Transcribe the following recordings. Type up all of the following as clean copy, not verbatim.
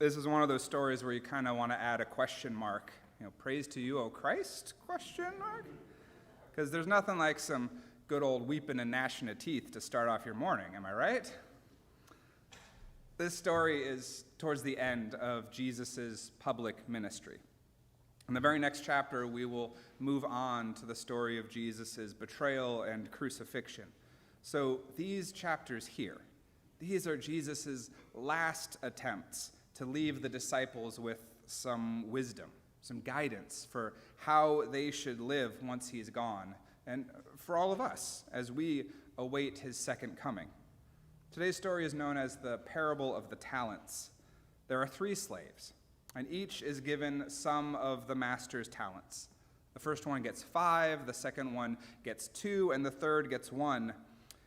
This is one of those stories where you kind of want to add a question mark. Praise to you, O Christ, question mark? Because there's nothing like some good old weeping and gnashing of teeth to start off your morning, am I right? This story is towards the end of Jesus' public ministry. In the very next chapter, we will move on to the story of Jesus' betrayal and crucifixion. So these chapters here, these are Jesus' last attempts to leave the disciples with some wisdom, some guidance for how they should live once he's gone, and for all of us as we await his second coming. Today's story is known as the parable of the talents. There are 3 slaves, and each is given some of the master's talents. The first one gets 5, the second one gets 2, and the third gets 1,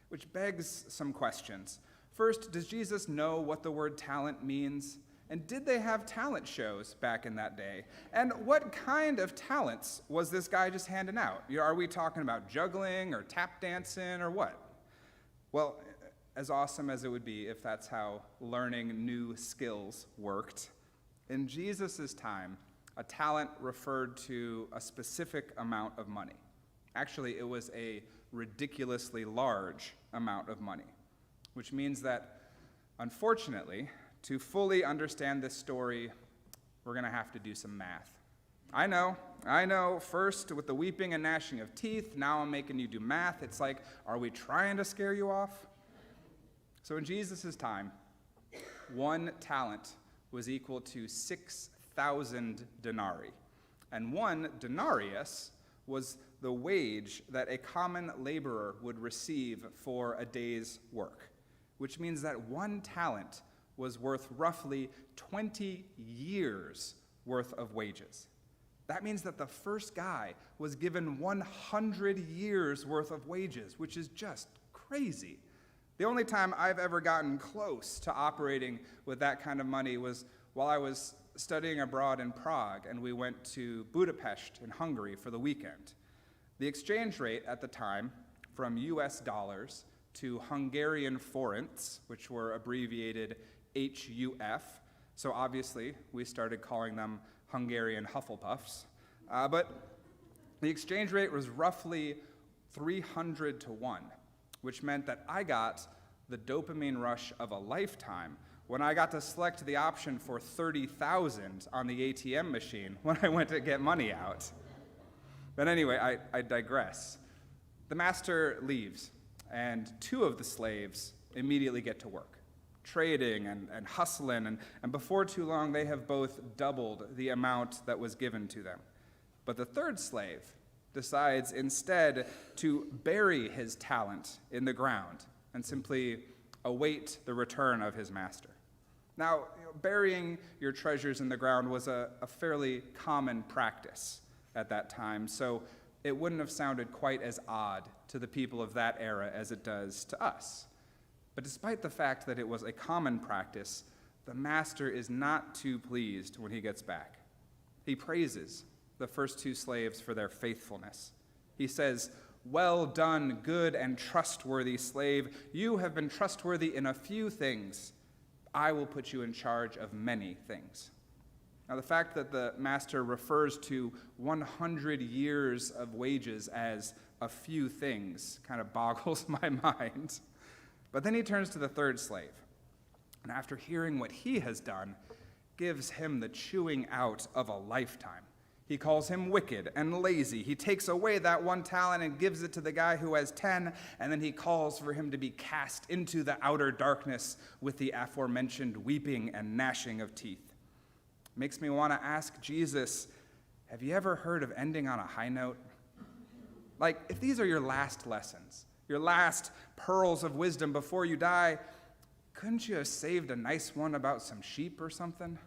which begs some questions. First, does Jesus know what the word talent means? And did they have talent shows back in that day? And what kind of talents was this guy just handing out? Are we talking about juggling or tap dancing or what? Well, as awesome as it would be if that's how learning new skills worked, in Jesus' time, a talent referred to a specific amount of money. Actually, it was a ridiculously large amount of money, which means that, unfortunately, to fully understand this story, we're going to have to do some math. I know, first with the weeping and gnashing of teeth, now I'm making you do math. It's like, are we trying to scare you off? So in Jesus' time, 1 talent was equal to 6,000 denarii, and 1 denarius was the wage that a common laborer would receive for a day's work, which means that 1 talent was worth roughly 20 years worth of wages. That means that the first guy was given 100 years worth of wages, which is just crazy. The only time I've ever gotten close to operating with that kind of money was while I was studying abroad in Prague, and we went to Budapest in Hungary for the weekend. The exchange rate at the time from US dollars to Hungarian forints, which were abbreviated HUF, so obviously we started calling them Hungarian Hufflepuffs, but the exchange rate was roughly 300 to 1, which meant that I got the dopamine rush of a lifetime when I got to select the option for 30,000 on the ATM machine when I went to get money out. But anyway, I digress. The master leaves, and 2 of the slaves immediately get to work, trading and hustling, and before too long, they have both doubled the amount that was given to them. But the 3rd slave decides instead to bury his talent in the ground and simply await the return of his master. Now, burying your treasures in the ground was a fairly common practice at that time, so it wouldn't have sounded quite as odd to the people of that era as it does to us. But despite the fact that it was a common practice, the master is not too pleased when he gets back. He praises the first 2 slaves for their faithfulness. He says, "Well done, good and trustworthy slave. You have been trustworthy in a few things. I will put you in charge of many things." Now, the fact that the master refers to 100 years of wages as a few things kind of boggles my mind. But then he turns to the 3rd slave, and after hearing what he has done, gives him the chewing out of a lifetime. He calls him wicked and lazy. He takes away that 1 talent and gives it to the guy who has 10, and then he calls for him to be cast into the outer darkness with the aforementioned weeping and gnashing of teeth. Makes me want to ask Jesus, have you ever heard of ending on a high note? Like, if these are your last lessons, your last pearls of wisdom before you die, couldn't you have saved a nice one about some sheep or something?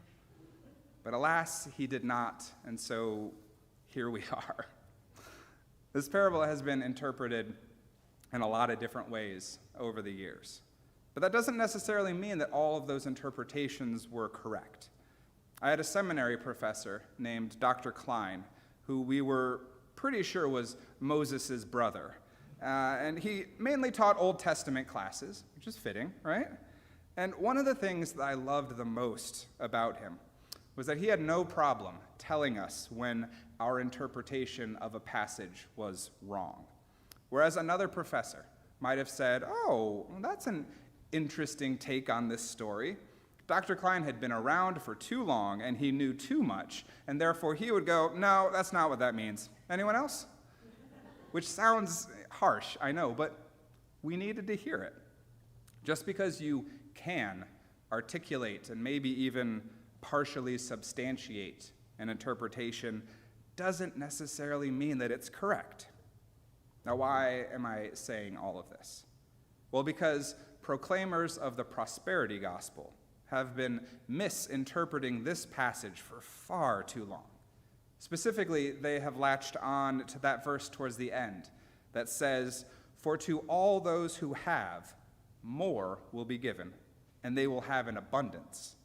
But alas, he did not, and so here we are. This parable has been interpreted in a lot of different ways over the years. But that doesn't necessarily mean that all of those interpretations were correct. I had a seminary professor named Dr. Klein, who we were pretty sure was Moses' brother. And he mainly taught Old Testament classes, which is fitting, right? And one of the things that I loved the most about him was that he had no problem telling us when our interpretation of a passage was wrong. Whereas another professor might have said, "Oh, that's an interesting take on this story." Dr. Klein had been around for too long and he knew too much, and therefore he would go, "No, that's not what that means. Anyone else?" Which sounds harsh, I know, but we needed to hear it. Just because you can articulate and maybe even partially substantiate an interpretation doesn't necessarily mean that it's correct. Now, why am I saying all of this? Well, because proclaimers of the prosperity gospel have been misinterpreting this passage for far too long. Specifically, they have latched on to that verse towards the end that says, "For to all those who have, more will be given, and they will have in abundance.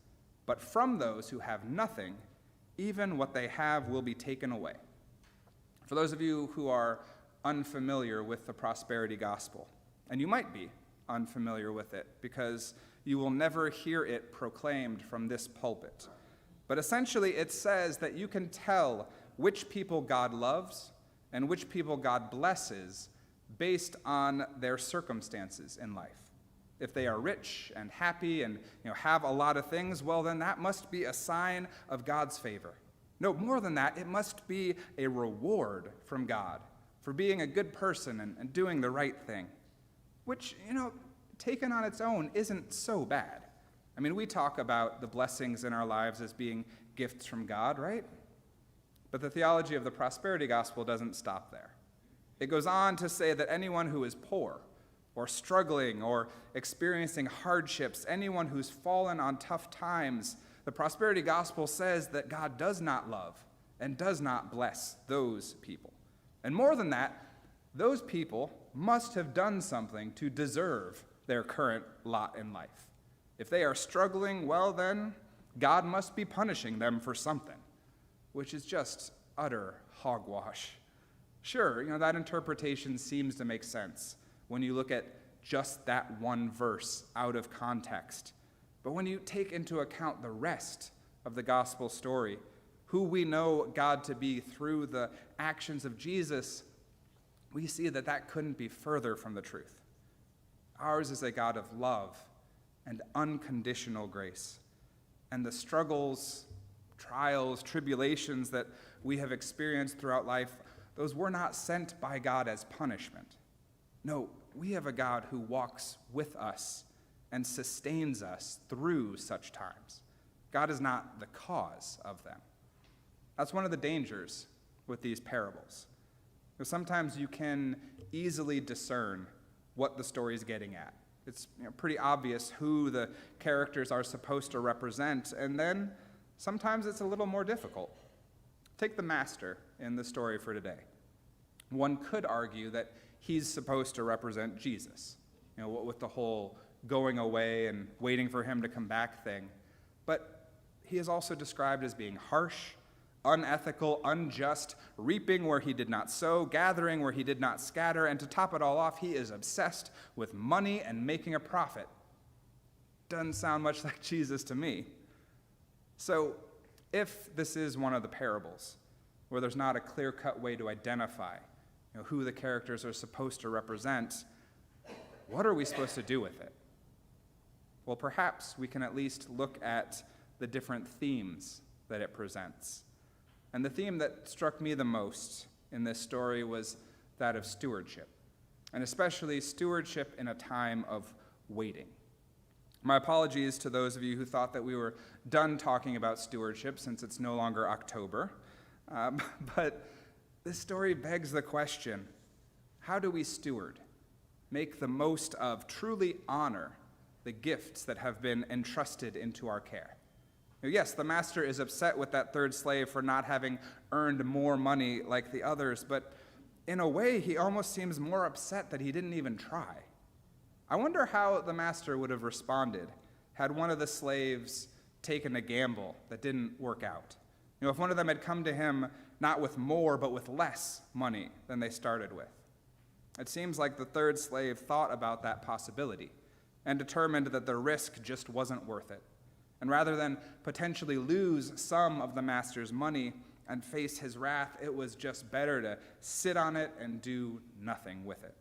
But from those who have nothing, even what they have will be taken away." For those of you who are unfamiliar with the prosperity gospel, and you might be unfamiliar with it because you will never hear it proclaimed from this pulpit. But essentially, it says that you can tell which people God loves and which people God blesses based on their circumstances in life. If they are rich and happy and have a lot of things, well, then that must be a sign of God's favor. No, more than that, it must be a reward from God for being a good person and doing the right thing, which, taken on its own, isn't so bad. I mean, we talk about the blessings in our lives as being gifts from God, right? But the theology of the prosperity gospel doesn't stop there. It goes on to say that anyone who is poor or struggling or experiencing hardships, anyone who's fallen on tough times, the prosperity gospel says that God does not love and does not bless those people. And more than that, those people must have done something to deserve their current lot in life. If they are struggling, well then, God must be punishing them for something, which is just utter hogwash. Sure, that interpretation seems to make sense when you look at just that one verse out of context. But when you take into account the rest of the gospel story, who we know God to be through the actions of Jesus, we see that that couldn't be further from the truth. Ours is a God of love and unconditional grace. And the struggles, trials, tribulations that we have experienced throughout life, those were not sent by God as punishment. No, we have a God who walks with us and sustains us through such times. God is not the cause of them. That's one of the dangers with these parables. Because sometimes you can easily discern what the story is getting at. It's pretty obvious who the characters are supposed to represent, and then sometimes it's a little more difficult. Take the master in the story for today. One could argue that he's supposed to represent Jesus, with the whole going away and waiting for him to come back thing. But he is also described as being harsh, unethical, unjust, reaping where he did not sow, gathering where he did not scatter, and to top it all off, he is obsessed with money and making a profit. Doesn't sound much like Jesus to me. So, if this is one of the parables where there's not a clear-cut way to identify who the characters are supposed to represent, what are we supposed to do with it? Well, perhaps we can at least look at the different themes that it presents. And the theme that struck me the most in this story was that of stewardship, and especially stewardship in a time of waiting. My apologies to those of you who thought that we were done talking about stewardship since it's no longer October, but this story begs the question, how do we steward, make the most of, truly honor the gifts that have been entrusted into our care? Yes, the master is upset with that third slave for not having earned more money like the others, but in a way, he almost seems more upset that he didn't even try. I wonder how the master would have responded had one of the slaves taken a gamble that didn't work out. If one of them had come to him not with more, but with less money than they started with. It seems like the third slave thought about that possibility, and determined that the risk just wasn't worth it. And rather than potentially lose some of the master's money and face his wrath, it was just better to sit on it and do nothing with it.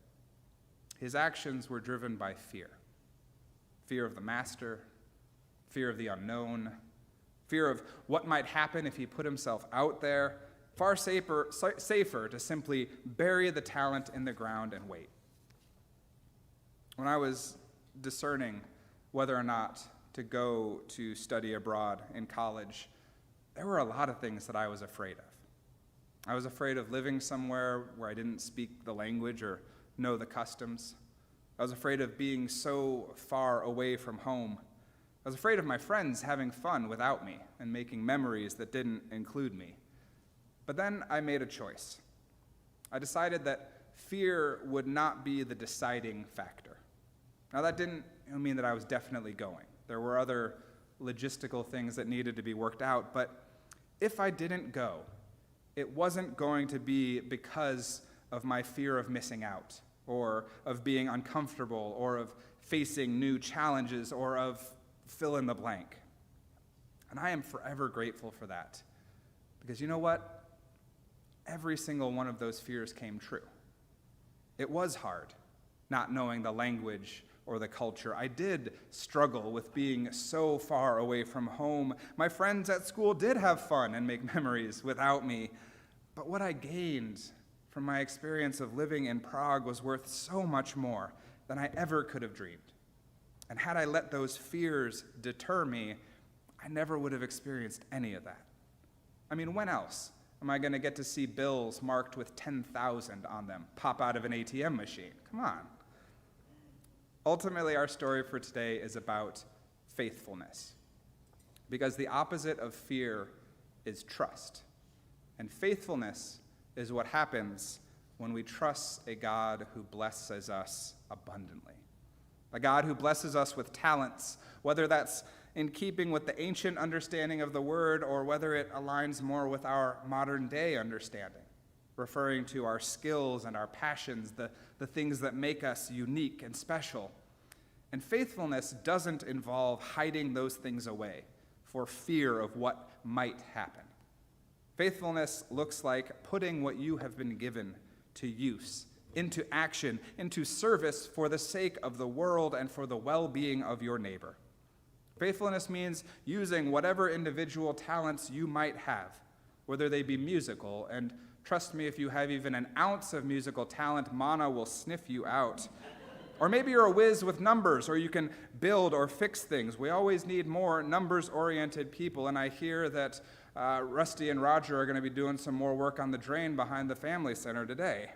His actions were driven by fear. Fear of the master, fear of the unknown, fear of what might happen if he put himself out there. Far safer to simply bury the talent in the ground and wait. When I was discerning whether or not to go to study abroad in college, there were a lot of things that I was afraid of. I was afraid of living somewhere where I didn't speak the language or know the customs. I was afraid of being so far away from home. I was afraid of my friends having fun without me and making memories that didn't include me. But then I made a choice. I decided that fear would not be the deciding factor. Now, that didn't mean that I was definitely going. There were other logistical things that needed to be worked out, but if I didn't go, it wasn't going to be because of my fear of missing out, or of being uncomfortable, or of facing new challenges, or of fill in the blank. And I am forever grateful for that. Because you know what? Every single one of those fears came true. It was hard, not knowing the language or the culture. I did struggle with being so far away from home. My friends at school did have fun and make memories without me. But what I gained from my experience of living in Prague was worth so much more than I ever could have dreamed. And had I let those fears deter me, I never would have experienced any of that. I mean, when else am I going to get to see bills marked with 10,000 on them pop out of an ATM machine? Come on. Ultimately, our story for today is about faithfulness, because the opposite of fear is trust. And faithfulness is what happens when we trust a God who blesses us abundantly. A God who blesses us with talents, whether that's in keeping with the ancient understanding of the word or whether it aligns more with our modern day understanding, referring to our skills and our passions, the things that make us unique and special. And faithfulness doesn't involve hiding those things away for fear of what might happen. Faithfulness looks like putting what you have been given to use, into action, into service for the sake of the world and for the well-being of your neighbor. Faithfulness means using whatever individual talents you might have, whether they be musical, and trust me, if you have even an ounce of musical talent, Mana will sniff you out. Or maybe you're a whiz with numbers, or you can build or fix things. We always need more numbers-oriented people, and I hear that Rusty and Roger are going to be doing some more work on the drain behind the family center today.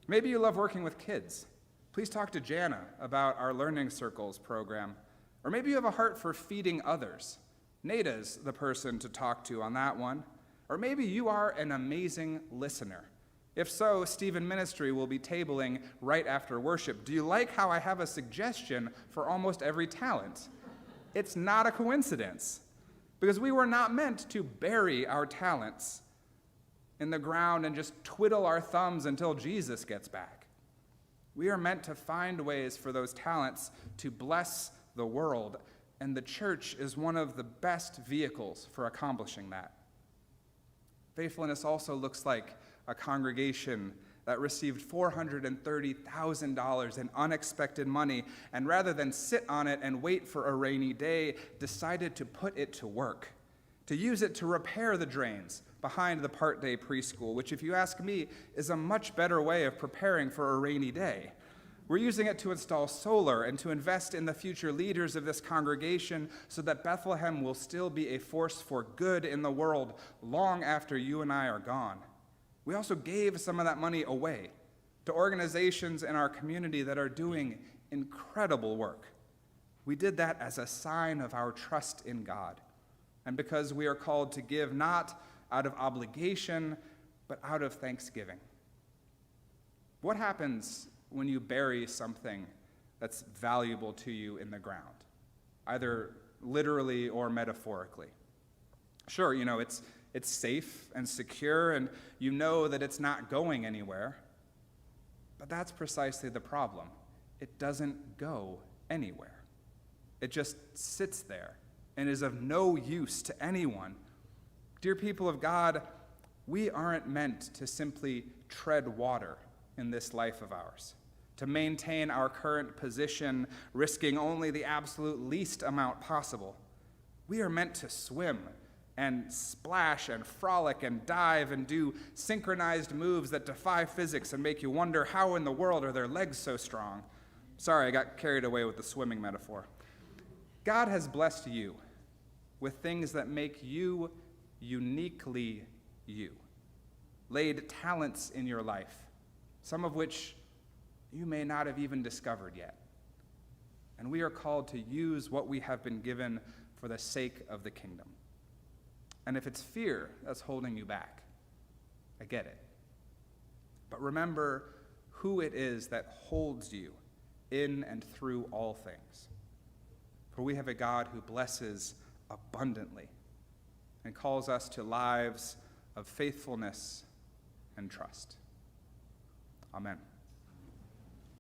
Maybe you love working with kids. Please talk to Jana about our Learning Circles program. Or maybe you have a heart for feeding others. Nada's the person to talk to on that one. Or maybe you are an amazing listener. If so, Stephen Ministry will be tabling right after worship. Do you like how I have a suggestion for almost every talent? It's not a coincidence, because we were not meant to bury our talents in the ground and just twiddle our thumbs until Jesus gets back. We are meant to find ways for those talents to bless the world, and the church is one of the best vehicles for accomplishing that. Faithfulness also looks like a congregation that received $430,000 in unexpected money, and rather than sit on it and wait for a rainy day, decided to put it to work, to use it to repair the drains behind the part-day preschool, which, if you ask me, is a much better way of preparing for a rainy day. We're using it to install solar and to invest in the future leaders of this congregation so that Bethlehem will still be a force for good in the world long after you and I are gone. We also gave some of that money away to organizations in our community that are doing incredible work. We did that as a sign of our trust in God, and because we are called to give not out of obligation, but out of thanksgiving. What happens when you bury something that's valuable to you in the ground, either literally or metaphorically? Sure, it's safe and secure, and you know that it's not going anywhere. But that's precisely the problem. It doesn't go anywhere. It just sits there and is of no use to anyone. Dear people of God, we aren't meant to simply tread water in this life of ours, to maintain our current position, risking only the absolute least amount possible. We are meant to swim and splash and frolic and dive and do synchronized moves that defy physics and make you wonder how in the world are their legs so strong. Sorry, I got carried away with the swimming metaphor. God has blessed you with things that make you uniquely you, laid talents in your life, some of which you may not have even discovered yet. And we are called to use what we have been given for the sake of the kingdom. And if it's fear that's holding you back, I get it. But remember who it is that holds you in and through all things. For we have a God who blesses abundantly and calls us to lives of faithfulness and trust. Amen.